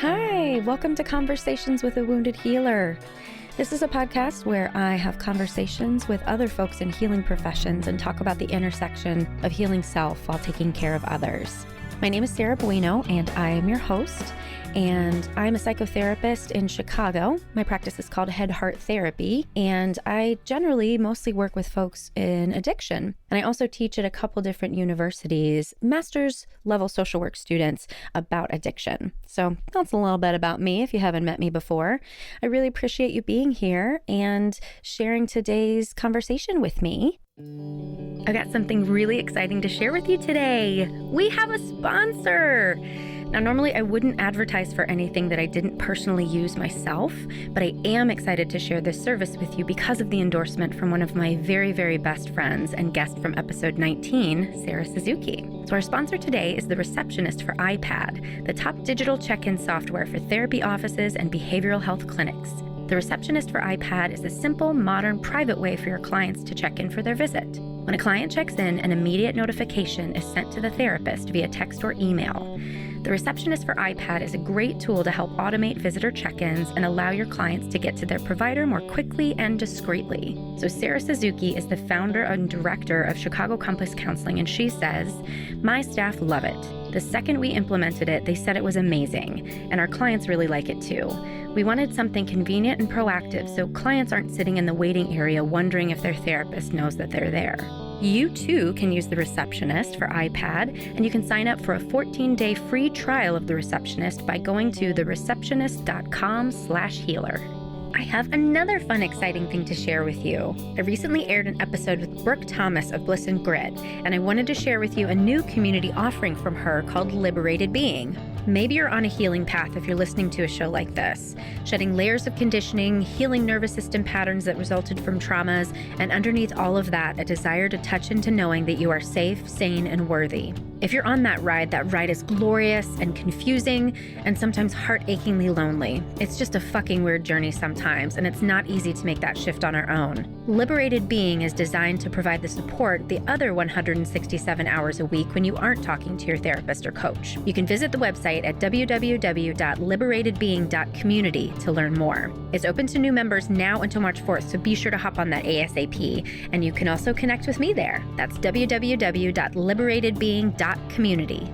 Hi, welcome to Conversations with a Wounded Healer. This is a podcast where I have conversations with other folks in healing professions and talk about the intersection of healing self while taking care of others. My name is Sarah Bueno, and I am your host. And I'm a psychotherapist in Chicago. My practice is called Head Heart Therapy, and I generally mostly work with folks in addiction. And I also teach at a couple different universities, master's level social work students about addiction. So that's a little bit about me if you haven't met me before. I really appreciate you being here and sharing today's conversation with me. I've got something really exciting to share with you today. We have a sponsor. Now, normally I wouldn't advertise for anything that I didn't personally use myself, but I am excited to share this service with you because of the endorsement from one of my very, very best friends and guest from episode 19, Sarah Suzuki. So our sponsor today is the Receptionist for iPad, the top digital check-in software for therapy offices and behavioral health clinics. The Receptionist for iPad is a simple, modern, private way for your clients to check in for their visit. When a client checks in, an immediate notification is sent to the therapist via text or email. The Receptionist for iPad is a great tool to help automate visitor check-ins and allow your clients to get to their provider more quickly and discreetly. So Sarah Suzuki is the founder and director of Chicago Compass Counseling, and she says, "My staff love it. The second we implemented it, they said it was amazing, and our clients really like it too. We wanted something convenient and proactive so clients aren't sitting in the waiting area wondering if their therapist knows that they're there." You too can use the Receptionist for iPad, and you can sign up for a 14-day free trial of the Receptionist by going to thereceptionist.com/healer. I have another fun, exciting thing to share with you. I recently aired an episode with Brooke Thomas of Bliss and Grit, and I wanted to share with you a new community offering from her called Liberated Being. Maybe you're on a healing path if you're listening to a show like this, shedding layers of conditioning, healing nervous system patterns that resulted from traumas, and underneath all of that, a desire to touch into knowing that you are safe, sane, and worthy. If you're on that ride is glorious and confusing and sometimes heart-achingly lonely. It's just a fucking weird journey sometimes, and it's not easy to make that shift on our own. Liberated Being is designed to provide the support the other 167 hours a week when you aren't talking to your therapist or coach. You can visit the website at www.liberatedbeing.community to learn more. It's open to new members now until March 4th, so be sure to hop on that ASAP. And you can also connect with me there. That's www.liberatedbeing.community.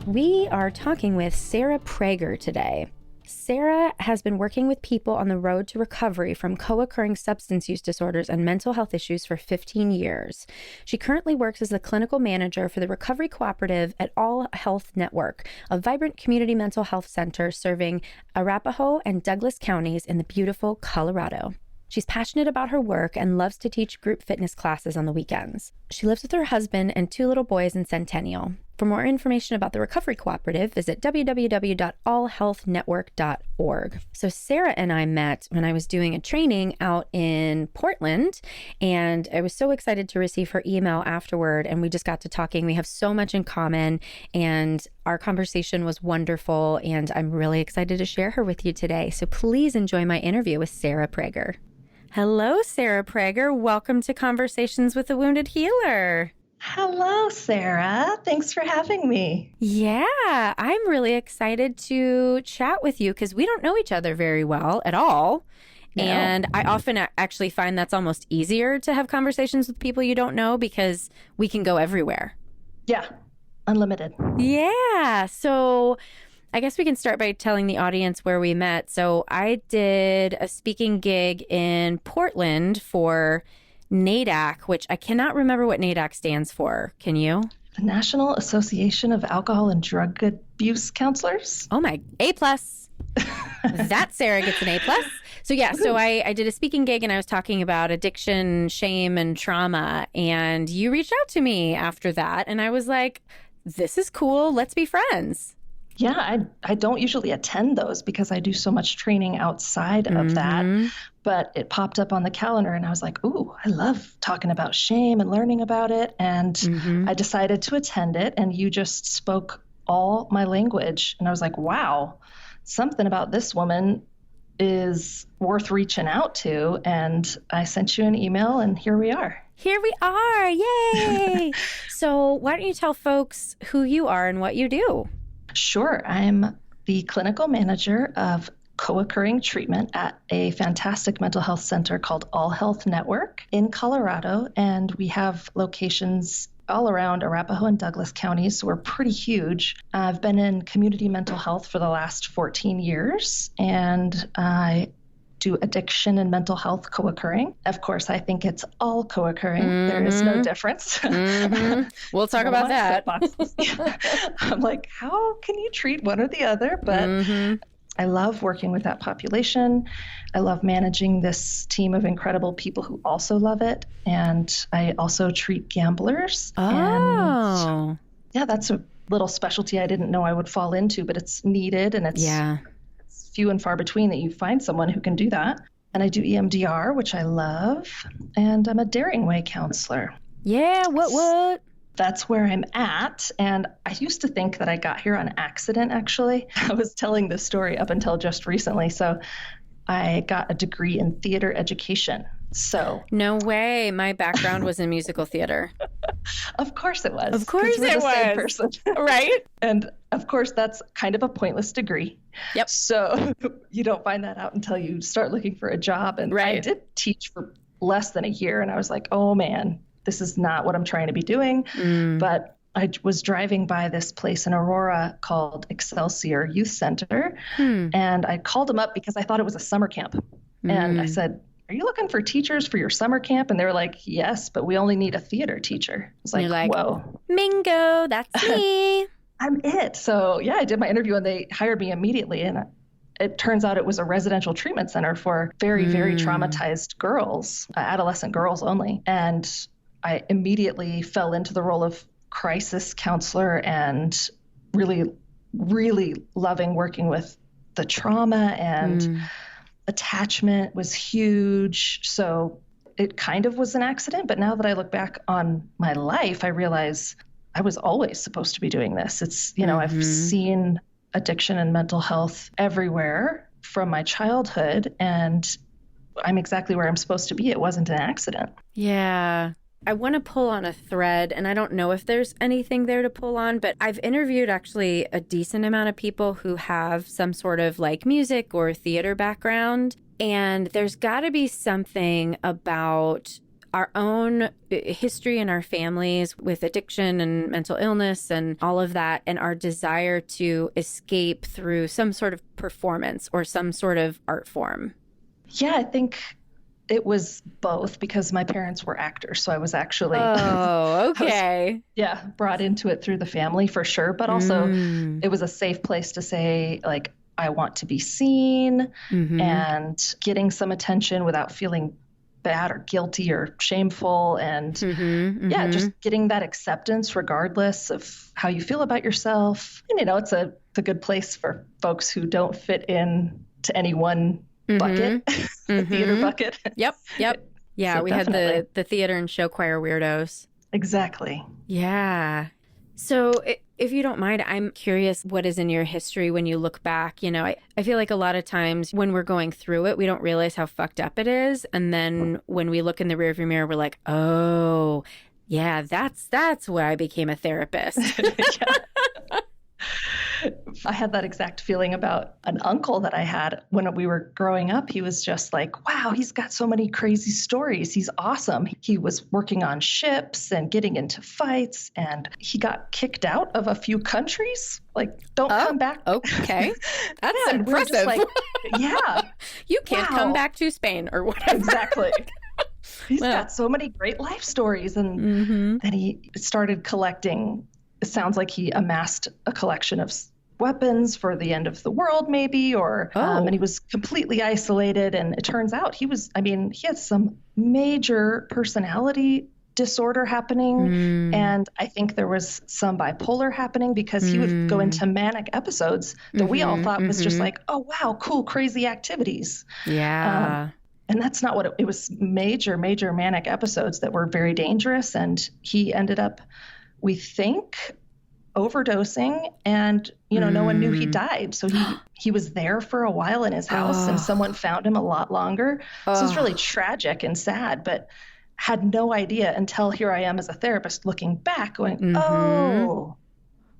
We are talking with Sarah Prager today. Sarah has been working with people on the road to recovery from co-occurring substance use disorders and mental health issues for 15 years. She currently works as the clinical manager for the recovery cooperative at AllHealth Network, a vibrant community mental health center serving Arapahoe and Douglas counties in the beautiful Colorado. She's passionate about her work and loves to teach group fitness classes on the weekends. She lives with her husband and 2 little boys in Centennial. For more information about the Recovery Cooperative, visit www.allhealthnetwork.org. So Sarah and I met when I was doing a training out in Portland, and I was so excited to receive her email afterward, and we just got to talking. We have so much in common, and our conversation was wonderful, and I'm really excited to share her with you today. So please enjoy my interview with Sarah Prager. Hello, Sarah Prager. Welcome to Conversations with a Wounded Healer. Hello, Sarah. Thanks for having me. Yeah, I'm really excited to chat with you because we don't know each other very well at all. No. And I often actually find that's almost easier to have conversations with people you don't know because we can go everywhere. Yeah, unlimited. Yeah. So I guess we can start by telling the audience where we met. So I did a speaking gig in Portland for NADAC, which I cannot remember what NADAC stands for. Can you? The National Association of Alcohol and Drug Abuse Counselors. Oh my, A+. That Sarah gets an A+. So yeah, so I did a speaking gig and I was talking about addiction, shame, and trauma. And you reached out to me after that. And I was like, this is cool. Let's be friends. Yeah, I don't usually attend those because I do so much training outside of that. But it popped up on the calendar and I was like, ooh, I love talking about shame and learning about it. And I decided to attend it, and you just spoke all my language. And I was like, wow, something about this woman is worth reaching out to. And I sent you an email, and here we are. Here we are. Yay. So why don't you tell folks who you are and what you do? Sure. I'm the clinical manager of co-occurring treatment at a fantastic mental health center called AllHealth Network in Colorado. And we have locations all around Arapahoe and Douglas counties, so we're pretty huge. I've been in community mental health for the last 14 years, and I do addiction and mental health co-occurring. Of course, I think it's all co-occurring. There is no difference. We'll talk about that. I'm like, how can you treat one or the other? But I love working with that population. I love managing this team of incredible people who also love it. And I also treat gamblers. Oh. And yeah, that's a little specialty I didn't know I would fall into, but it's needed, and it's few and far between that you find someone who can do that. And I do EMDR, which I love. And I'm a Daring Way counselor. Yeah, what? That's where I'm at. And I used to think that I got here on accident, actually. I was telling this story up until just recently. So I got a degree in theater education. So no way. My background was in musical theater. Of course it was. Of course it was. Same person. Right? And of course, that's kind of a pointless degree. Yep. So you don't find that out until you start looking for a job. And I did teach for less than a year. And I was like, oh man, this is not what I'm trying to be doing. But I was driving by this place in Aurora called Excelsior Youth Center. And I called them up because I thought it was a summer camp. And I said, are you looking for teachers for your summer camp? And they were like, yes, but we only need a theater teacher. I was like, like, whoa. Mingo, that's me. I'm it. So yeah, I did my interview and they hired me immediately. And it turns out it was a residential treatment center for very, very traumatized girls, adolescent girls only. And I immediately fell into the role of crisis counselor and really, really loving working with the trauma, and attachment was huge. So it kind of was an accident. But now that I look back on my life, I realize I was always supposed to be doing this. It's, I've seen addiction and mental health everywhere from my childhood, and I'm exactly where I'm supposed to be. It wasn't an accident. Yeah. I want to pull on a thread, and I don't know if there's anything there to pull on, but I've interviewed actually a decent amount of people who have some sort of like music or theater background. And there's got to be something about our own history in our families with addiction and mental illness and all of that, and our desire to escape through some sort of performance or some sort of art form. Yeah, I think it was both, because my parents were actors. So I was actually brought into it through the family for sure. But also it was a safe place to say, like, I want to be seen and getting some attention without feeling bad or guilty or shameful. And just getting that acceptance regardless of how you feel about yourself. And, it's a good place for folks who don't fit in to any one bucket, theater bucket. Yep. Yeah, so we definitely had the theater and show choir weirdos. Exactly. Yeah. So if you don't mind, I'm curious what is in your history when you look back. I feel like a lot of times when we're going through it, we don't realize how fucked up it is. And then when we look in the rearview mirror, we're like, oh, yeah, that's why I became a therapist. I had that exact feeling about an uncle that I had when we were growing up. He was just like, wow, he's got so many crazy stories. He's awesome. He was working on ships and getting into fights, and he got kicked out of a few countries. Like, don't come back. Okay. That's impressive. Like, yeah. You can't come back to Spain or whatever. Exactly. He's got so many great life stories. And then he started collecting. It sounds like he amassed a collection of weapons for the end of the world, maybe, and he was completely isolated. And it turns out he had some major personality disorder happening. And I think there was some bipolar happening, because he would go into manic episodes that we all thought was just like, oh, wow, cool, crazy activities. Yeah. And that's not what it was. Major manic episodes that were very dangerous. And he ended up, we think, overdosing, and no one knew he died. So he was there for a while in his house, and someone found him a lot longer. So it was really tragic and sad, but had no idea until here I am as a therapist looking back going, oh,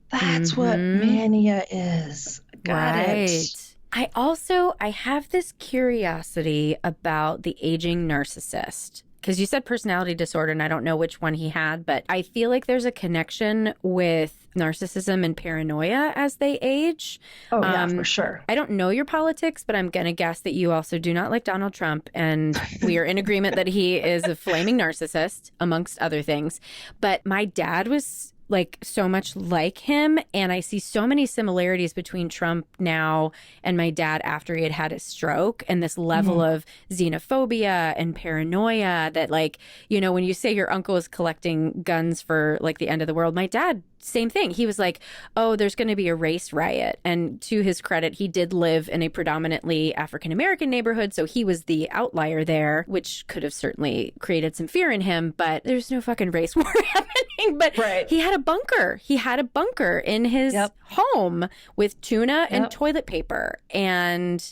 that's what mania is. Got it. I have this curiosity about the aging narcissist. Because you said personality disorder, and I don't know which one he had, but I feel like there's a connection with narcissism and paranoia as they age. Oh, yeah, for sure. I don't know your politics, but I'm going to guess that you also do not like Donald Trump. And we are in agreement that he is a flaming narcissist, amongst other things. But my dad was like so much like him. And I see so many similarities between Trump now and my dad after he had had his stroke, and this level of xenophobia and paranoia that, like, you know, when you say your uncle is collecting guns for like the end of the world, my dad, same thing. He was like, oh, there's going to be a race riot. And to his credit, he did live in a predominantly African-American neighborhood. So he was the outlier there, which could have certainly created some fear in him. But there's no fucking race war happening. But he had a bunker. He had a bunker in his home with tuna and toilet paper. And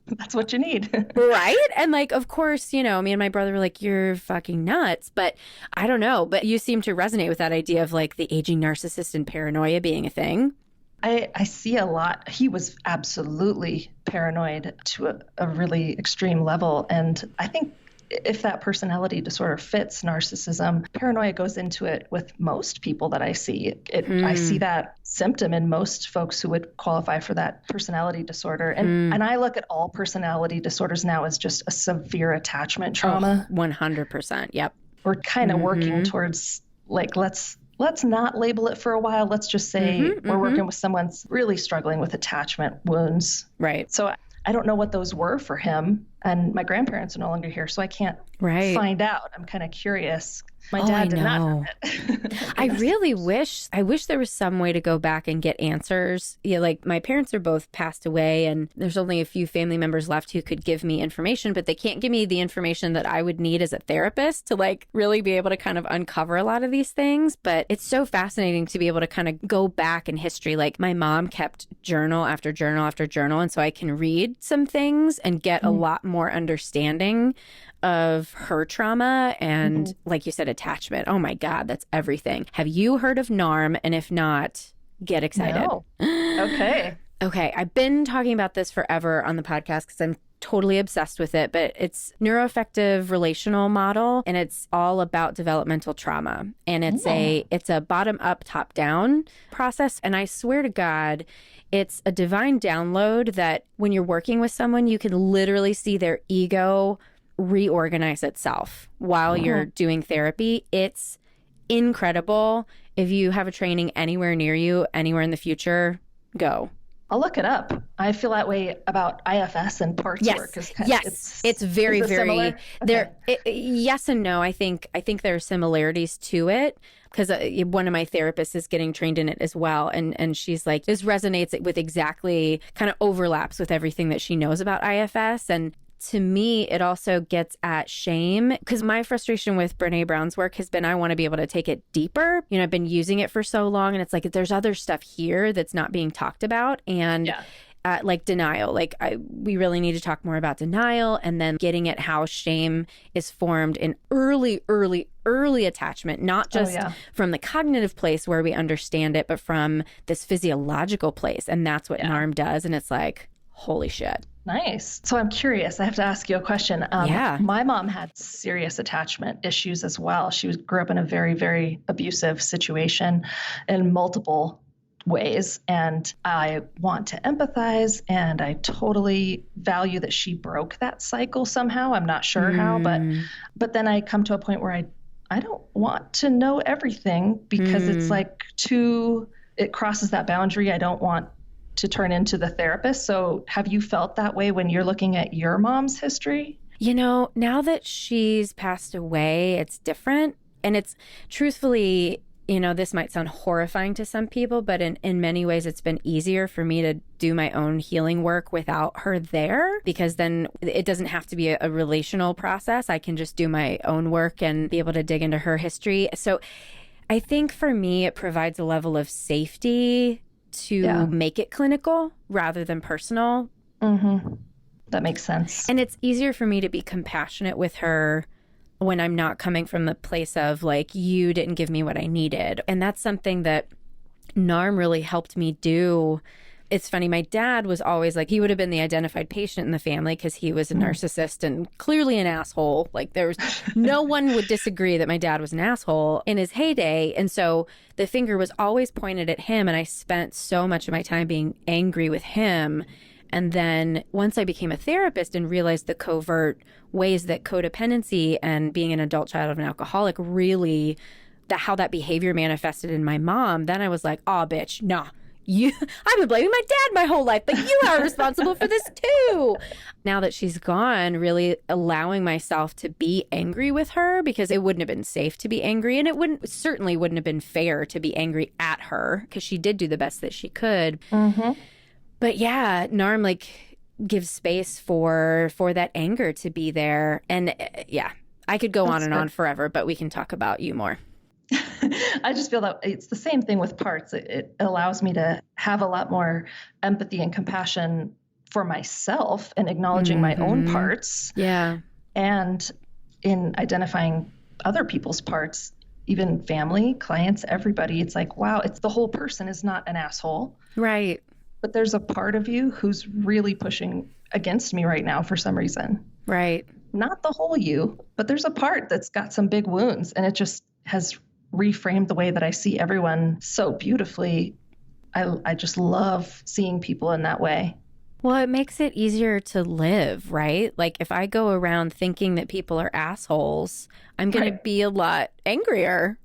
that's what you need. Right? And like, of course, you know, me and my brother were like, you're fucking nuts. But I don't know. But you seem to resonate with that idea of like the aging narcissist and paranoia being a thing. I see a lot. He was absolutely paranoid to a really extreme level. And I think if that personality disorder fits narcissism, paranoia goes into it with most people that I see. I see that symptom in most folks who would qualify for that personality disorder. And I look at all personality disorders now as just a severe attachment trauma. 100%. Yep. We're kind of working towards like, let's not label it for a while. Let's just say we're working with someone's really struggling with attachment wounds. Right. So I don't know what those were for him. And my grandparents are no longer here, so I can't find out. I'm kind of curious. My dad did not have it. I really wish there was some way to go back and get answers. Yeah, like my parents are both passed away, and there's only a few family members left who could give me information, but they can't give me the information that I would need as a therapist to like really be able to kind of uncover a lot of these things. But it's so fascinating to be able to kind of go back in history. Like my mom kept journal after journal after journal, and so I can read some things and get a lot more understanding of her trauma and, like you said, attachment. Oh my God, that's everything. Have you heard of NARM? And if not, get excited. No. Okay. Okay. I've been talking about this forever on the podcast because I'm totally obsessed with it, but it's neuroaffective relational model, and it's all about developmental trauma. And it's a bottom up, top down process. And I swear to God, it's a divine download that when you're working with someone, you can literally see their ego reorganize itself while you're doing therapy. It's incredible. If you have a training anywhere near you, anywhere in the future, go. I'll look it up. I feel that way about IFS and parts work. It's very, very there. Yes and no. I think there are similarities to it because one of my therapists is getting trained in it as well, and she's like, this resonates with exactly, kind of overlaps with everything that she knows about IFS. And to me, it also gets at shame, because my frustration with Brené Brown's work has been I want to be able to take it deeper. You know, I've been using it for so long, and it's like there's other stuff here that's not being talked about. And like denial, we really need to talk more about denial, and then getting at how shame is formed in early attachment, not just from the cognitive place where we understand it, but from this physiological place. And that's what NARM does. And it's like, holy shit. Nice. So I'm curious. I have to ask you a question. My mom had serious attachment issues as well. She grew up in a very, very abusive situation in multiple ways. And I want to empathize, and I totally value that she broke that cycle somehow. I'm not sure how, but then I come to a point where I don't want to know everything because it's like it crosses that boundary. I don't want to turn into the therapist. So have you felt that way when you're looking at your mom's history? You know, now that she's passed away, it's different. And it's truthfully, you know, this might sound horrifying to some people, but in many ways, it's been easier for me to do my own healing work without her there, because then it doesn't have to be a relational process. I can just do my own work and be able to dig into her history. So I think for me, it provides a level of safety to make it clinical rather than personal. That makes sense. And it's easier for me to be compassionate with her when I'm not coming from the place of like, you didn't give me what I needed. And that's something that NARM really helped me do it's funny. My dad was always like, he would have been the identified patient in the family because he was a narcissist and clearly an asshole. Like there was no one would disagree that my dad was an asshole in his heyday. And so the finger was always pointed at him. And I spent so much of my time being angry with him. And then once I became a therapist and realized the covert ways that codependency and being an adult child of an alcoholic really, how that behavior manifested in my mom, then I was like, oh, bitch, nah. I've been blaming my dad my whole life, but you are responsible for this too. Now that she's gone, really allowing myself to be angry with her because it wouldn't have been safe to be angry. And it certainly wouldn't have been fair to be angry at her because she did do the best that she could. Mm-hmm. But yeah, NARM like gives space for that anger to be there. And yeah, I could go on and on forever, but we can talk about you more. I just feel that it's the same thing with parts. It allows me to have a lot more empathy and compassion for myself and acknowledging my own parts. Yeah. And in identifying other people's parts, even family, clients, everybody, it's like, wow, it's the whole person is not an asshole. Right. But there's a part of you who's really pushing against me right now for some reason. Right. Not the whole you, but there's a part that's got some big wounds, and it just has reframed the way that I see everyone so beautifully. I just love seeing people in that way. Well, it makes it easier to live, right? Like if I go around thinking that people are assholes, I'm going to be a lot angrier.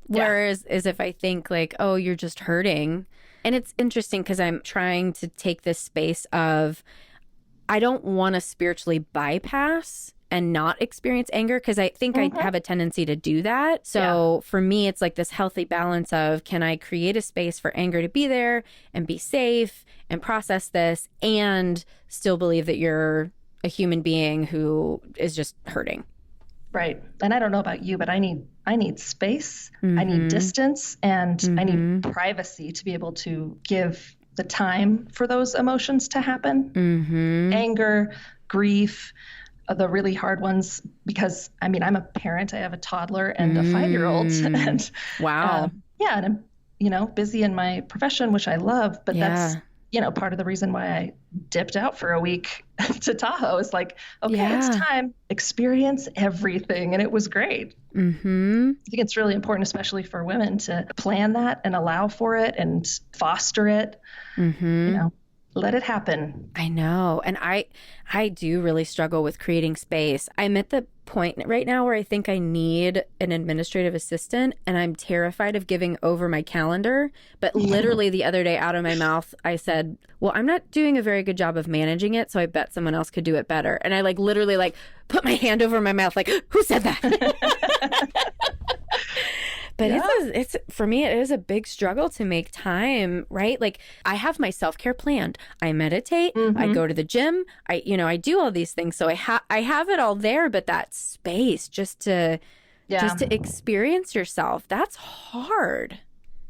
Whereas as if I think like, oh, you're just hurting. And it's interesting because I'm trying to take this space of, I don't want to spiritually bypass and not experience anger because I think I have a tendency to do that. So for me, it's like this healthy balance of, can I create a space for anger to be there and be safe and process this and still believe that you're a human being who is just hurting? Right. And I don't know about you, but I need space, I need distance, and I need privacy to be able to give the time for those emotions to happen. Anger, grief, the really hard ones, because I mean, I'm a parent, I have a toddler and a 5-year-old. And wow. And I'm, busy in my profession, which I love, but that's, part of the reason why I dipped out for a week to Tahoe is like, okay, it's time, experience everything. And it was great. I think it's really important, especially for women, to plan that and allow for it and foster it, let it happen. I know. And I do really struggle with creating space. I'm at the point right now where I think I need an administrative assistant, and I'm terrified of giving over my calendar. But literally the other day out of my mouth, I said, well, I'm not doing a very good job of managing it, so I bet someone else could do it better. And I literally put my hand over my mouth like, who said that? But it's for me, it is a big struggle to make time, right? Like I have my self-care planned. I meditate, I go to the gym, I do all these things. So I have it all there, but that space just to experience yourself, that's hard.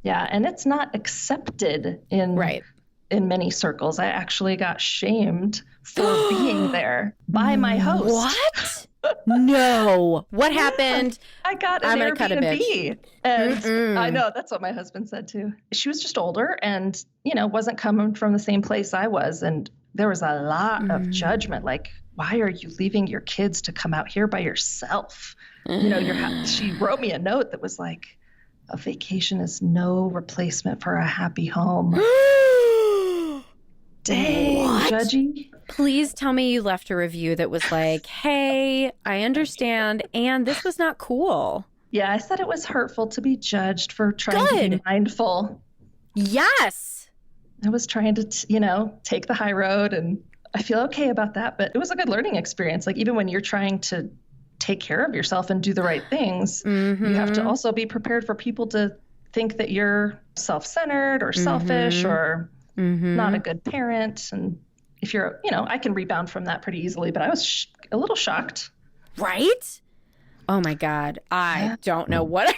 Yeah. And it's not accepted in many circles. I actually got shamed for being there by my host. What? No. What happened? I got an Airbnb. And I know, that's what my husband said too. She was just older and, wasn't coming from the same place I was. And there was a lot of judgment. Like, why are you leaving your kids to come out here by yourself? She wrote me a note that was like, a vacation is no replacement for a happy home. Dang, what? Judgy. Please tell me you left a review that was like, hey, I understand, and this was not cool. Yeah, I said it was hurtful to be judged for trying to be mindful. Yes. I was trying to, take the high road, and I feel okay about that, but it was a good learning experience. Like, even when you're trying to take care of yourself and do the right things, you have to also be prepared for people to think that you're self-centered or selfish or not a good parent. And if you're, I can rebound from that pretty easily, but I was a little shocked. Right? Oh my God. I don't know what.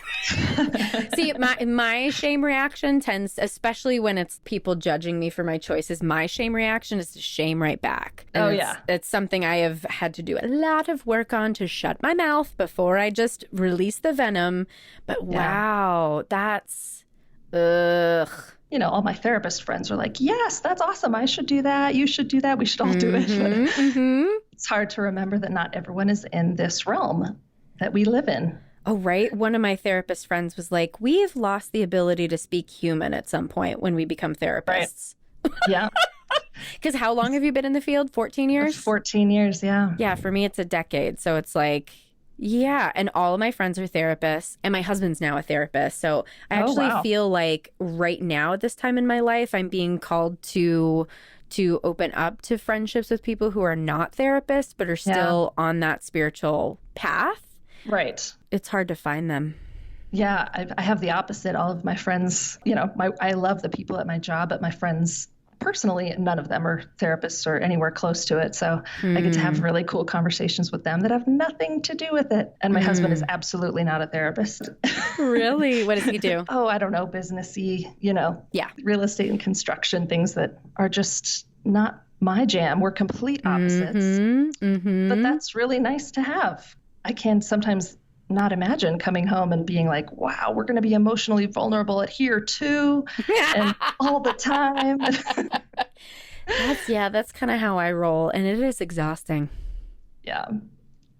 See, my shame reaction tends, especially when it's people judging me for my choices, my shame reaction is to shame right back. And it's something I have had to do a lot of work on to shut my mouth before I just release the venom. But wow, that's, ugh. all my therapist friends are like, yes, that's awesome. I should do that. You should do that. We should all do it. But it's hard to remember that not everyone is in this realm that we live in. Oh, right. One of my therapist friends was like, we've lost the ability to speak human at some point when we become therapists. Right. Yeah. Because how long have you been in the field? 14 years? 14 years, yeah. Yeah, for me, it's a decade. So it's like, yeah. And all of my friends are therapists, and my husband's now a therapist. So I actually feel like right now at this time in my life, I'm being called to open up to friendships with people who are not therapists, but are still on that spiritual path. Right. It's hard to find them. Yeah, I have the opposite. All of my friends, I love the people at my job, but my friends personally, none of them are therapists or anywhere close to it. So I get to have really cool conversations with them that have nothing to do with it. And my husband is absolutely not a therapist. Really? What does he do? Oh, I don't know, businessy, real estate and construction, things that are just not my jam. We're complete opposites. But that's really nice to have. I can sometimes not imagine coming home and being like, wow, we're going to be emotionally vulnerable at here too, and all the time. That's kind of how I roll. And it is exhausting. Yeah.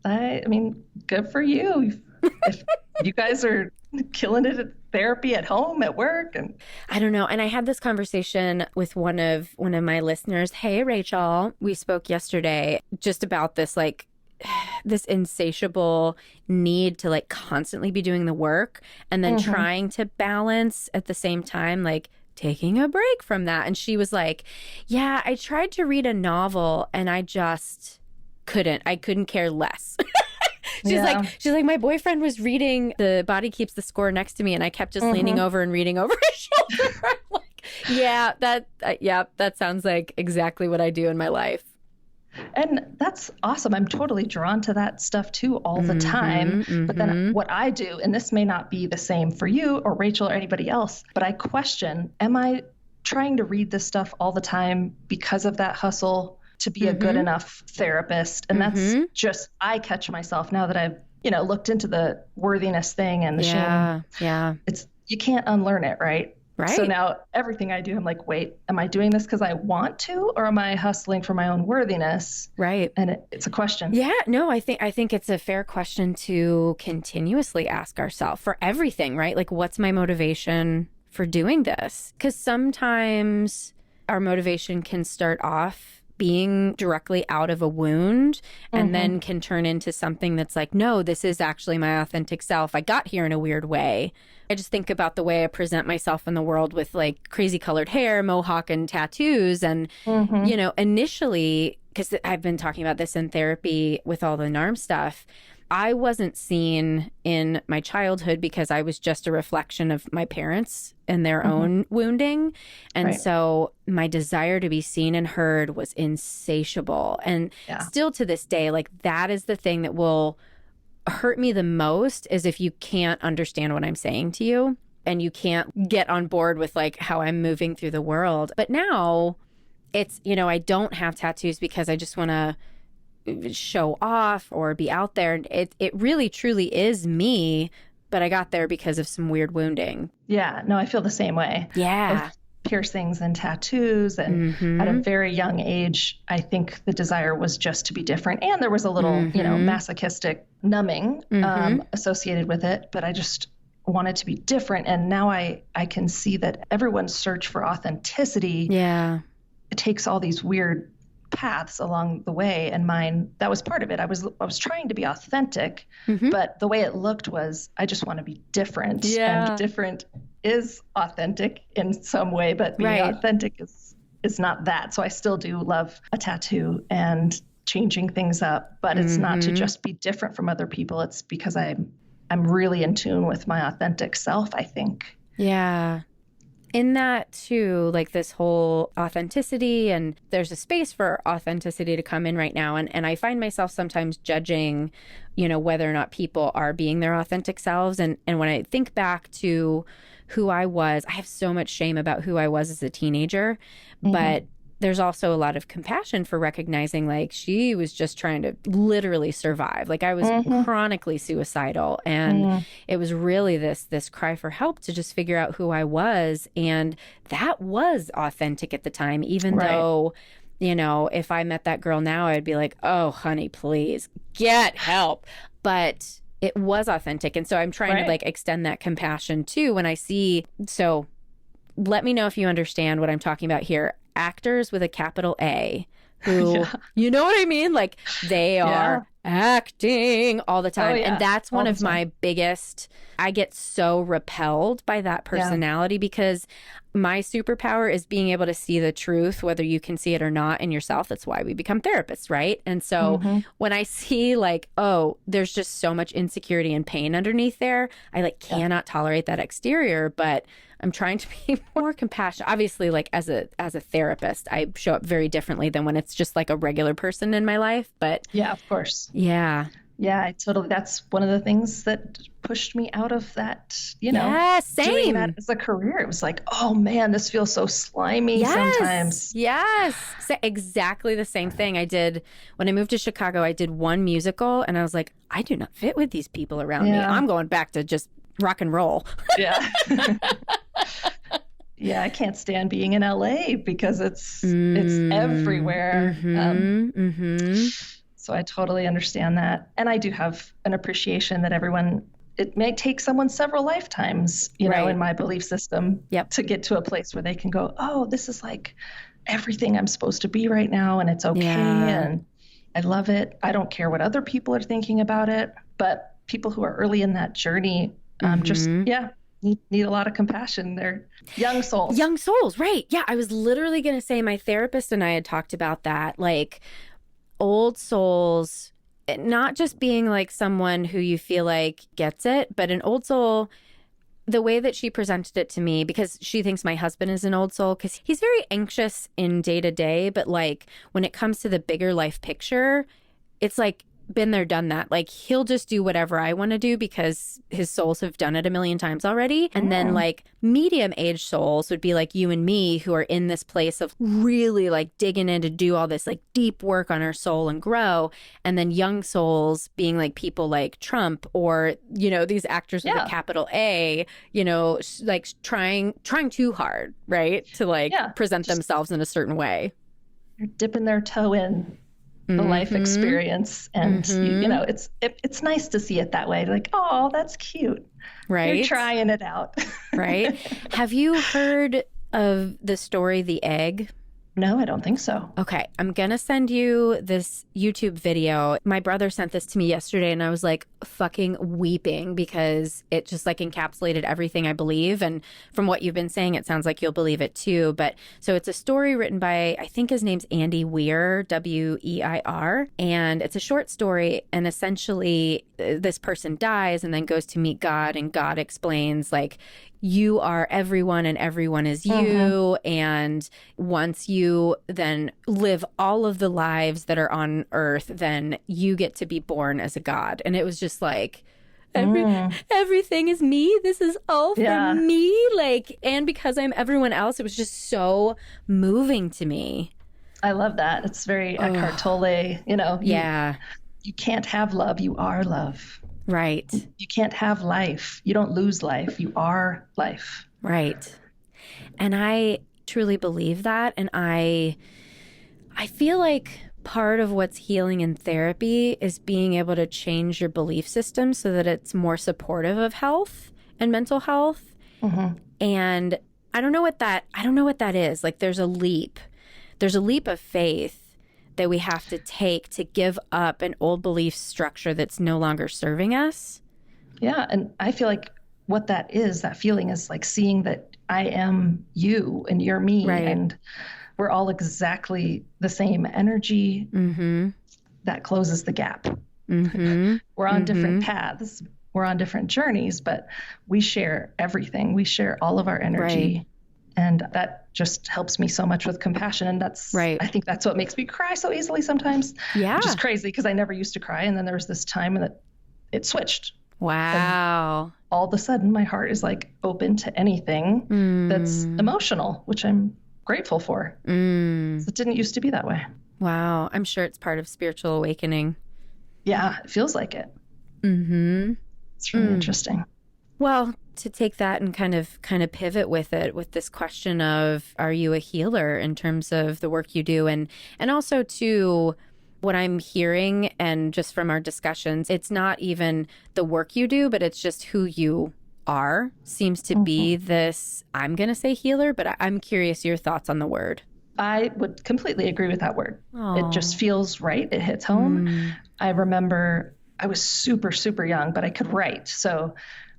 I mean, good for you. If you guys are killing it at therapy at home, at work. And I don't know. And I had this conversation with one of my listeners. Hey, Rachel, we spoke yesterday just about this, like, this insatiable need to like constantly be doing the work and then trying to balance at the same time, like taking a break from that. And she was like, yeah, I tried to read a novel and I just couldn't. I couldn't care less. She's like, my boyfriend was reading The Body Keeps the Score next to me and I kept just leaning over and reading over his shoulder. I'm like, that sounds like exactly what I do in my life. And that's awesome. I'm totally drawn to that stuff too all the time. But then what I do, and this may not be the same for you or Rachel or anybody else, but I question, am I trying to read this stuff all the time because of that hustle to be a good enough therapist? And that's just, I catch myself now that I've, looked into the worthiness thing and the shame. Yeah. You can't unlearn it, right? Right. So now everything I do, I'm like, wait, am I doing this because I want to, or am I hustling for my own worthiness? Right. And it's a question. Yeah, no, I think it's a fair question to continuously ask ourselves for everything, right? Like, what's my motivation for doing this? Because sometimes our motivation can start off being directly out of a wound and then can turn into something that's like, no, this is actually my authentic self. I got here in a weird way. I just think about the way I present myself in the world with like crazy colored hair, mohawk, and tattoos. And, initially, because I've been talking about this in therapy with all the NARM stuff, I wasn't seen in my childhood because I was just a reflection of my parents and their own wounding. And so my desire to be seen and heard was insatiable. And still to this day, like that is the thing that will hurt me the most, is if you can't understand what I'm saying to you and you can't get on board with like how I'm moving through the world. But now it's, I don't have tattoos because I just want to show off or be out there. It really truly is me, but I got there because of some weird wounding. Yeah, no, I feel the same way. Yeah. Of piercings and tattoos. And at a very young age, I think the desire was just to be different. And there was a little, masochistic numbing associated with it, but I just wanted to be different. And now I can see that everyone's search for authenticity it takes all these weird paths along the way, and mine, that was part of it. I was trying to be authentic, but the way it looked was I just want to be different. And different is authentic in some way, but being authentic is not that. So I still do love a tattoo and changing things up, but it's not to just be different from other people. It's because I'm really in tune with my authentic self, I think. Yeah. In that too, like this whole authenticity, and there's a space for authenticity to come in right now. And I find myself sometimes judging, whether or not people are being their authentic selves. And when I think back to who I was, I have so much shame about who I was as a teenager. But there's also a lot of compassion for recognizing like she was just trying to literally survive. Like I was chronically suicidal, and it was really this cry for help to just figure out who I was. And that was authentic at the time, even though, you know, if I met that girl now, I'd be like, oh, honey, please get help. But it was authentic. And so I'm trying to like extend that compassion too when I see. So let me know if you understand what I'm talking about here. Actors with a capital A who, you know what I mean? Like they are acting all the time. And that's one of my biggest, I get so repelled by that personality because my superpower is being able to see the truth, whether you can see it or not in yourself. That's why we become therapists, right? And so when I see like, oh, there's just so much insecurity and pain underneath there, I like cannot tolerate that exterior, but I'm trying to be more compassionate. Obviously, like as a therapist, I show up very differently than when it's just like a regular person in my life. But yeah, of course. Yeah. Yeah, I totally. That's one of the things that pushed me out of that, you know, doing that as a career. It was like, oh man, this feels so slimy sometimes. Yes. So exactly the same thing I did when I moved to Chicago. I did one musical and I was like, I do not fit with these people around me. I'm going back to just rock and roll. Yeah. Yeah, I can't stand being in LA because it's everywhere. So I totally understand that. And I do have an appreciation that it may take someone several lifetimes, you know, in my belief system to get to a place where they can go, oh, this is like everything I'm supposed to be right now. And it's okay. And I love it. I don't care what other people are thinking about it. But people who are early in that journey need a lot of compassion. They're young souls. Young souls, right. Yeah, I was literally going to say my therapist and I had talked about that. Like, old souls, not just being like someone who you feel like gets it, but an old soul, the way that she presented it to me, because she thinks my husband is an old soul, because he's very anxious in day to day, but like when it comes to the bigger life picture, it's like been there, done that. Like he'll just do whatever I want to do because his souls have done it a million times already. And then like medium age souls would be like you and me, who are in this place of really like digging in to do all this like deep work on our soul and grow. And then young souls being like people like Trump or, you know, these actors with a capital A, you know, like trying too hard, right? To like present themselves in a certain way. You're dipping their toe in the life experience. And, you know, it's nice to see it that way. Like, oh, that's cute. Right. You're trying it out. Right. Have you heard of the story, The Egg? No, I don't think so. Okay. I'm going to send you this YouTube video. My brother sent this to me yesterday and I was like fucking weeping because it just like encapsulated everything I believe. And from what you've been saying, it sounds like you'll believe it too. But so it's a story written by, I think his name's Andy Weir, Weir. And it's a short story. And essentially this person dies and then goes to meet God. And God explains like, you are everyone and everyone is you. And once you then live all of the lives that are on earth, then you get to be born as a god. And it was just like, everything is me. This is all for me. Like, and because I'm everyone else, it was just so moving to me. I love that. It's very Eckhart Tolle, you know. You can't have love. You are love. Right. You can't have life. You don't lose life. You are life. Right. And I truly believe that. And I feel like part of what's healing in therapy is being able to change your belief system so that it's more supportive of health and mental health. And I don't know what that is. Like there's a leap of faith that we have to take to give up an old belief structure that's no longer serving us. Yeah. And I feel like what that feeling is like seeing that I am you and you're me. Right. And we're all exactly the same energy. That closes the gap. We're on different paths. We're on different journeys, but we share everything. We share all of our energy. Right. And that just helps me so much with compassion. And that's, I think that's what makes me cry so easily sometimes. Yeah. Which is crazy because I never used to cry. And then there was this time that it switched. Wow. And all of a sudden my heart is like open to anything that's emotional, which I'm grateful for. It didn't used to be that way. Wow. I'm sure it's part of spiritual awakening. Yeah, it feels like it. It's really interesting. Well, to take that and kind of pivot with it, with this question of, are you a healer in terms of the work you do? And also to what I'm hearing, and just from our discussions, it's not even the work you do, but it's just who you are seems to be this, I'm going to say healer, but I'm curious your thoughts on the word. I would completely agree with that word. Aww. It just feels right. It hits home. I remember I was super, super young, but I could write. So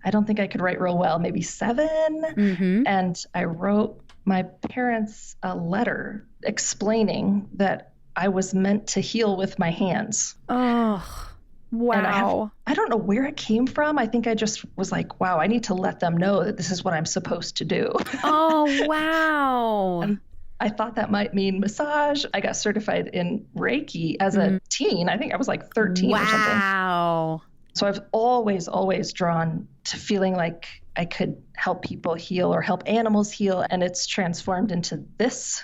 I don't think I could write real well, maybe 7. And I wrote my parents a letter explaining that I was meant to heal with my hands. Oh, wow. And I don't know where it came from. I think I just was like, wow, I need to let them know that this is what I'm supposed to do. Oh, wow. And I thought that might mean massage. I got certified in Reiki as a teen. I think I was like 13 or something. Wow. So I've always drawn to feeling like I could help people heal or help animals heal. And it's transformed into this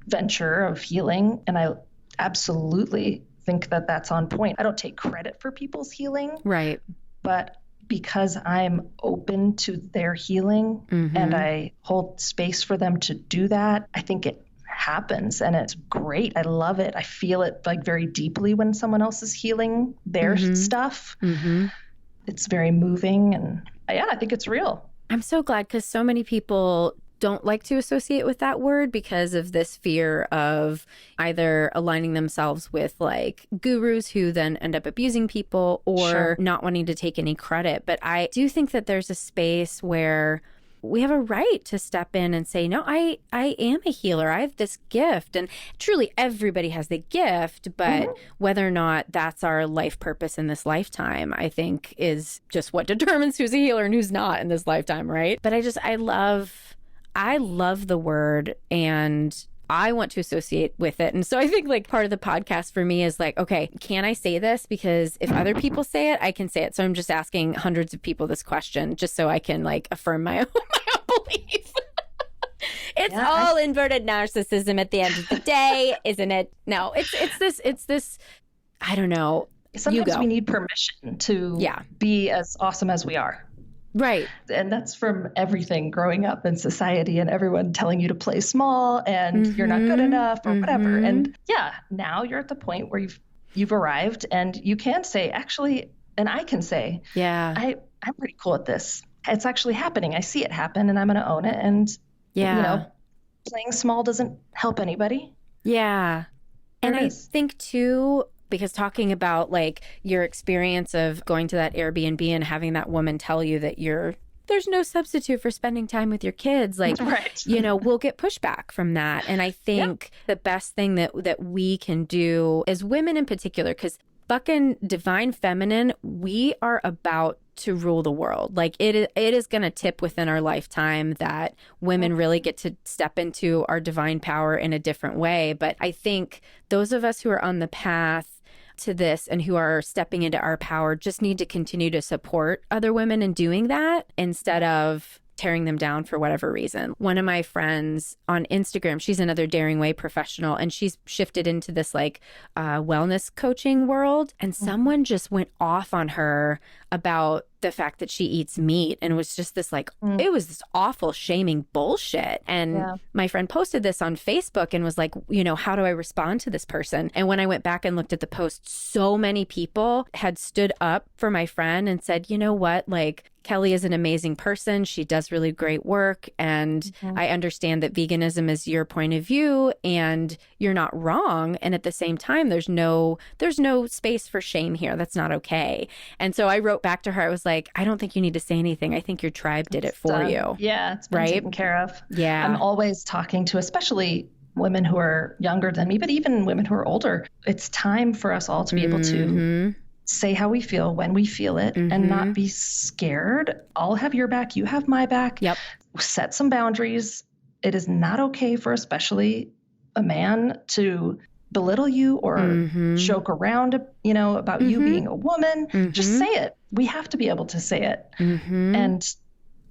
venture of healing. And I absolutely think that that's on point. I don't take credit for people's healing. Right. But because I'm open to their healing and I hold space for them to do that, I think it happens and it's great. I love it. I feel it like very deeply when someone else is healing their stuff. It's very moving, and I think it's real. I'm so glad, because so many people don't like to associate with that word because of this fear of either aligning themselves with like gurus who then end up abusing people, or not wanting to take any credit. But I do think that there's a space where we have a right to step in and say, no, I am a healer. I have this gift. And truly everybody has the gift, but whether or not that's our life purpose in this lifetime, I think is just what determines who's a healer and who's not in this lifetime, right? But I love the word, and I want to associate with it. And so I think like part of the podcast for me is like, okay, can I say this? Because if other people say it, I can say it. So I'm just asking hundreds of people this question just so I can like affirm my own belief. It's all inverted narcissism at the end of the day, isn't it? No, it's this, I don't know. Sometimes we need permission to be as awesome as we are. Right. And that's from everything growing up in society and everyone telling you to play small and you're not good enough or whatever. And now you're at the point where you've arrived and you can say, actually, and I can say, I'm pretty cool at this. It's actually happening. I see it happen and I'm going to own it. And, playing small doesn't help anybody. Yeah. And I think too, because talking about like your experience of going to that Airbnb and having that woman tell you that there's no substitute for spending time with your kids, like, we'll get pushback from that. And I think the best thing that we can do as women in particular, because fucking divine feminine, we are about to rule the world. Like it is going to tip within our lifetime that women really get to step into our divine power in a different way. But I think those of us who are on the path to this and who are stepping into our power just need to continue to support other women in doing that instead of tearing them down for whatever reason. One of my friends on Instagram, she's another Daring Way professional, and she's shifted into this like wellness coaching world. And someone just went off on her about the fact that she eats meat, and it was just this like, it was this awful shaming bullshit. And my friend posted this on Facebook and was like, how do I respond to this person? And when I went back and looked at the post, so many people had stood up for my friend and said, you know what, like, Kelly is an amazing person. She does really great work. And I understand that veganism is your point of view and you're not wrong. And at the same time, there's no space for shame here. That's not okay. And so I wrote back to her. I was like, I don't think you need to say anything. I think your tribe did it for you. Yeah, it's been taken care of. Yeah. I'm always talking to especially women who are younger than me, but even women who are older. It's time for us all to be able to say how we feel when we feel it and not be scared. I'll have your back. You have my back. Yep. Set some boundaries. It is not okay for especially a man to belittle you or joke around, about you being a woman. Just say it. We have to be able to say it. And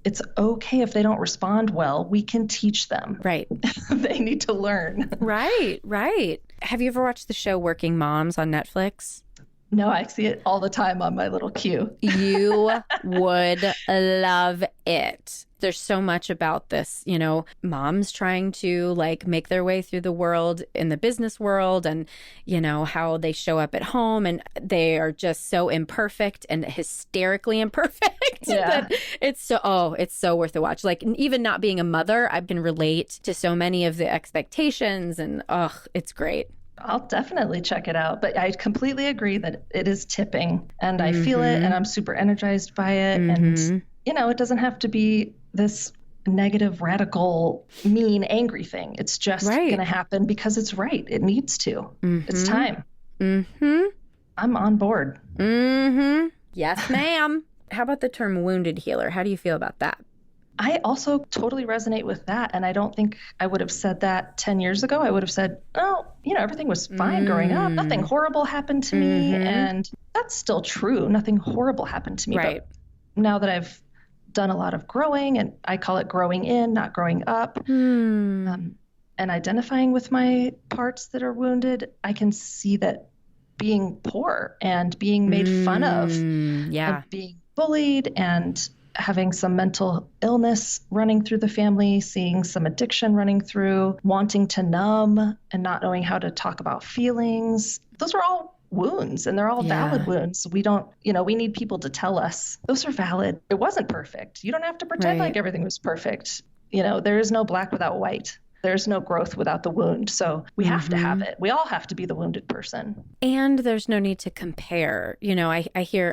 it's okay if they don't respond well. We can teach them. Right. They need to learn. Right, right. Have you ever watched the show Working Moms on Netflix? No, I see it all the time on my little queue. You would love it. There's so much about this, you know, moms trying to like make their way through the world in the business world, and, you know, how they show up at home and they are just so imperfect and hysterically imperfect that it's so worth a watch. Like, even not being a mother, I can relate to so many of the expectations, and it's great. I'll definitely check it out. But I completely agree that it is tipping, and I feel it, and I'm super energized by it. And, you know, it doesn't have to be this negative, radical, mean, angry thing. It's just going to happen because it's right. It needs to. It's time. I'm on board. Yes, ma'am. How about the term wounded healer? How do you feel about that? I also totally resonate with that. And I don't think I would have said that 10 years ago. I would have said, oh, you know, everything was fine growing up. Nothing horrible happened to me. And that's still true. Nothing horrible happened to me. Right. But now that I've done a lot of growing, and I call it growing in, not growing up, and identifying with my parts that are wounded, I can see that being poor and being made fun of, and being bullied, and having some mental illness running through the family, seeing some addiction running through, wanting to numb and not knowing how to talk about feelings. Those are all wounds, and they're all valid wounds. We don't, you know, we need people to tell us those are valid. It wasn't perfect. You don't have to pretend like everything was perfect. You know, there is no black without white. There's no growth without the wound. So we have to have it. We all have to be the wounded person. And there's no need to compare. You know, I hear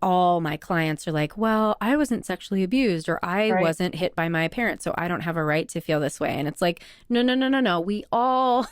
all my clients are like, well, I wasn't sexually abused, or I wasn't hit by my parents, so I don't have a right to feel this way. And it's like, no. We all,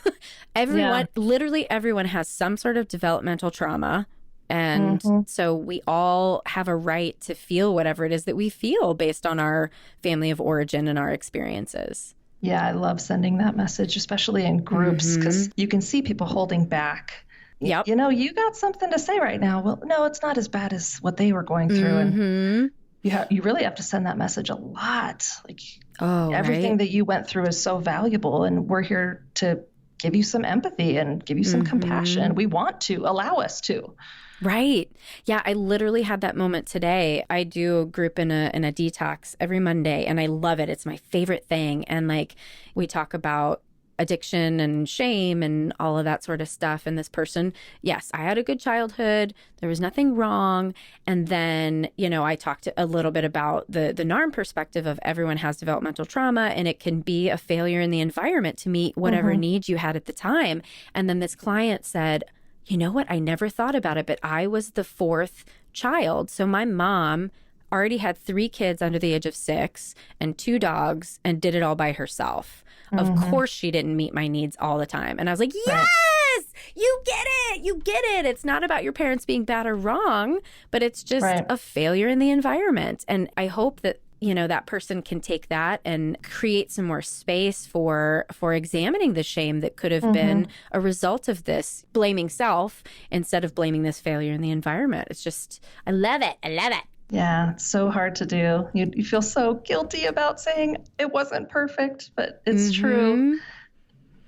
everyone, literally everyone has some sort of developmental trauma. And so we all have a right to feel whatever it is that we feel based on our family of origin and our experiences. Yeah, I love sending that message, especially in groups, because you can see people holding back. Yep. You know, you got something to say right now. Well, no, it's not as bad as what they were going through. And you really have to send that message a lot. Like, everything that you went through is so valuable, and we're here to give you some empathy and give you some compassion. We want to, allow us to. Right. Yeah, I literally had that moment today. I do a group in a detox every Monday, and I love it. It's my favorite thing. And like, we talk about addiction and shame and all of that sort of stuff. And this person, yes, I had a good childhood. There was nothing wrong. And then, you know, I talked a little bit about the NARM perspective of everyone has developmental trauma, and it can be a failure in the environment to meet whatever needs you had at the time. And then this client said, you know what? I never thought about it, but I was the fourth child. So my mom already had 3 kids under the age of 6 and 2 dogs, and did it all by herself. Of course, she didn't meet my needs all the time. And I was like, yes, you get it. You get it. It's not about your parents being bad or wrong, but it's just a failure in the environment. And I hope that, you know, that person can take that and create some more space for examining the shame that could have been a result of this, blaming self instead of blaming this failure in the environment. It's just, I love it. I love it. Yeah, it's so hard to do. You feel so guilty about saying it wasn't perfect, but it's true.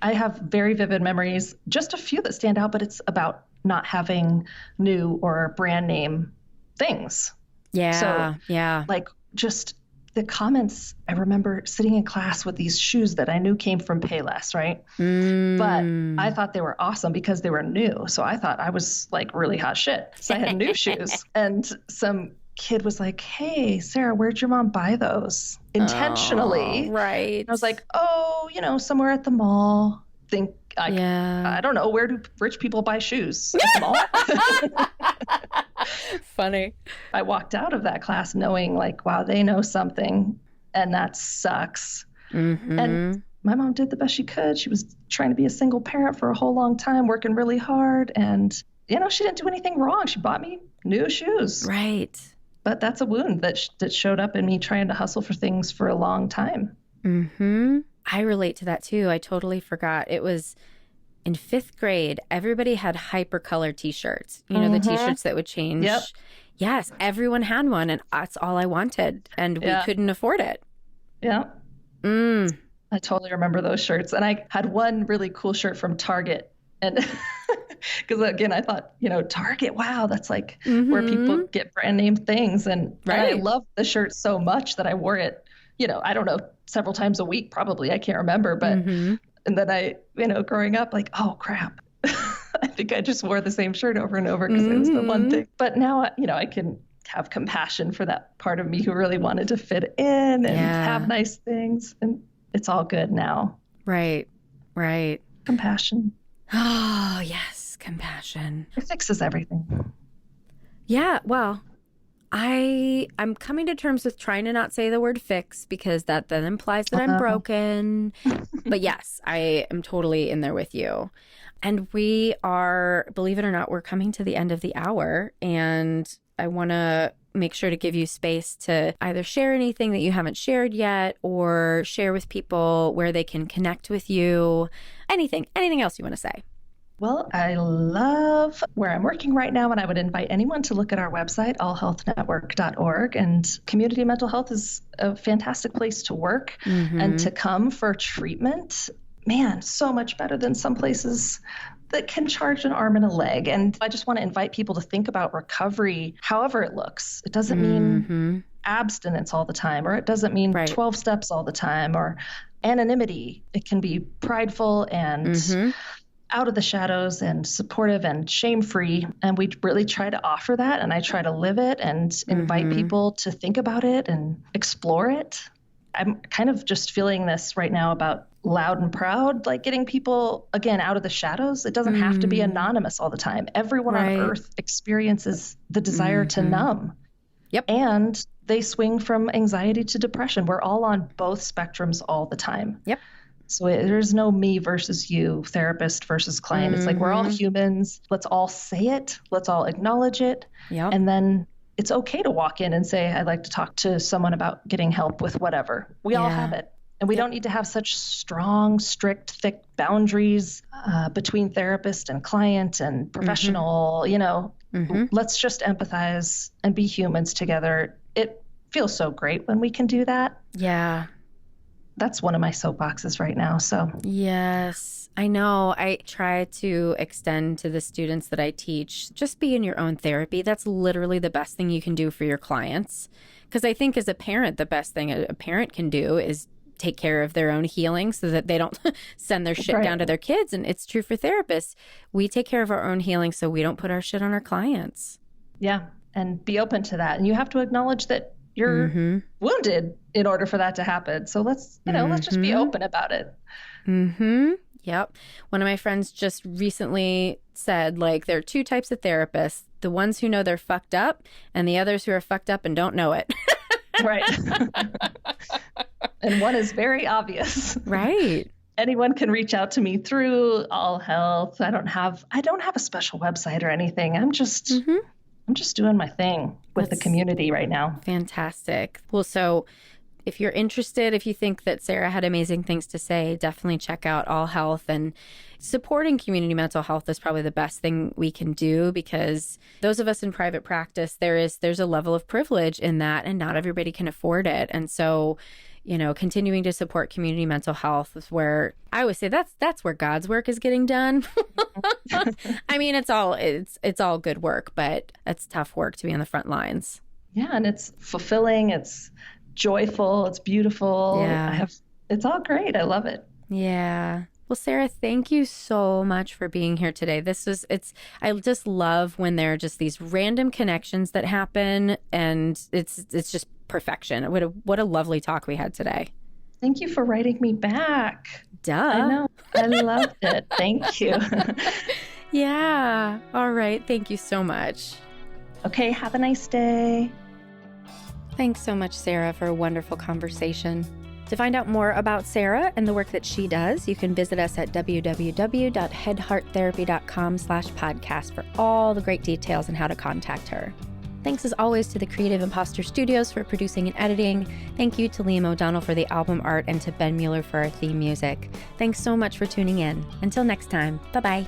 I have very vivid memories, just a few that stand out, but it's about not having new or brand name things. Yeah, so, like, just the comments, I remember sitting in class with these shoes that I knew came from Payless, right? But I thought they were awesome because they were new. So I thought I was like really hot shit. So I had new shoes. And some kid was like, hey, Sarah, where'd your mom buy those? Intentionally. Right. And I was like, oh, you know, somewhere at the mall. I don't know. Where do rich people buy shoes? At the mall? Funny. I walked out of that class knowing like, wow, they know something, and that sucks. And my mom did the best she could. She was trying to be a single parent for a whole long time, working really hard. And, you know, she didn't do anything wrong. She bought me new shoes. Right. But that's a wound that showed up in me trying to hustle for things for a long time. I relate to that too. I totally forgot. It was in 5th grade, everybody had hypercolor t-shirts, the t-shirts that would change. Yep. Yes, everyone had one, and that's all I wanted, and we couldn't afford it. Yeah. I totally remember those shirts. And I had one really cool shirt from Target. And because again, I thought, Target, wow, that's like where people get brand name things. And I loved the shirt so much that I wore it, I don't know, several times a week, probably. I can't remember. But, and then I, growing up, like, oh, crap. I think I just wore the same shirt over and over because it was the one thing. But now, I can have compassion for that part of me who really wanted to fit in and have nice things. And it's all good now. Right. Compassion. Oh, yes. Compassion. It fixes everything. Yeah. Well, I'm coming to terms with trying to not say the word fix because that then implies that I'm broken. But yes, I am totally in there with you. And we are, believe it or not, we're coming to the end of the hour. And I want to make sure to give you space to either share anything that you haven't shared yet or share with people where they can connect with you. Anything else you want to say? Well, I love where I'm working right now, and I would invite anyone to look at our website, AllHealthNetwork.org. And community mental health is a fantastic place to work and to come for treatment. Man, so much better than some places that can charge an arm and a leg. And I just want to invite people to think about recovery, however it looks. It doesn't mean abstinence all the time, or it doesn't mean 12 steps all the time, or anonymity. It can be prideful and out of the shadows and supportive and shame-free. And we really try to offer that. And I try to live it and invite people to think about it and explore it. I'm kind of just feeling this right now about loud and proud, like getting people, again, out of the shadows. It doesn't have to be anonymous all the time. Everyone on earth experiences the desire to numb. Yep. And they swing from anxiety to depression. We're all on both spectrums all the time. Yep. So there's no me versus you, therapist versus client. It's like we're all humans. Let's all say it. Let's all acknowledge it. Yep. And then it's okay to walk in and say, I'd like to talk to someone about getting help with whatever. We all have it. And we don't need to have such strong, strict, thick boundaries between therapist and client and professional, Let's just empathize and be humans together. It feels so great when we can do that. Yeah. That's one of my soapboxes right now. So yes, I know. I try to extend to the students that I teach, just be in your own therapy. That's literally the best thing you can do for your clients. Because I think as a parent, the best thing a parent can do is take care of their own healing so that they don't send their shit down to their kids. And it's true for therapists. We take care of our own healing so we don't put our shit on our clients. Yeah. And be open to that. And you have to acknowledge that you're wounded in order for that to happen. So let's just be open about it. Yep. One of my friends just recently said, like, there are 2 types of therapists, the ones who know they're fucked up and the others who are fucked up and don't know it. Right. And one is very obvious. Right. Anyone can reach out to me through AllHealth. I don't have a special website or anything. I'm just doing my thing with the community right now. Fantastic. Well, so if you're interested, if you think that Sarah had amazing things to say, definitely check out AllHealth. And supporting community mental health is probably the best thing we can do, because those of us in private practice, there's a level of privilege in that, and not everybody can afford it. And so, continuing to support community mental health is where I always say that's where God's work is getting done. I mean, it's all good work, but it's tough work to be on the front lines. Yeah, and it's fulfilling. It's joyful. It's beautiful. Yeah. It's all great. I love it. Yeah. Well, Sarah, thank you so much for being here today. I just love when there are just these random connections that happen, and it's just perfection. What a lovely talk we had today. Thank you for writing me back. Duh. I know. I loved it. Thank you. Yeah. All right. Thank you so much. Okay. Have a nice day. Thanks so much, Sarah, for a wonderful conversation. To find out more about Sarah and the work that she does, you can visit us at www.headhearttherapy.com/podcast for all the great details on how to contact her. Thanks as always to the Creative Imposter Studios for producing and editing. Thank you to Liam O'Donnell for the album art and to Ben Mueller for our theme music. Thanks so much for tuning in. Until next time, bye-bye.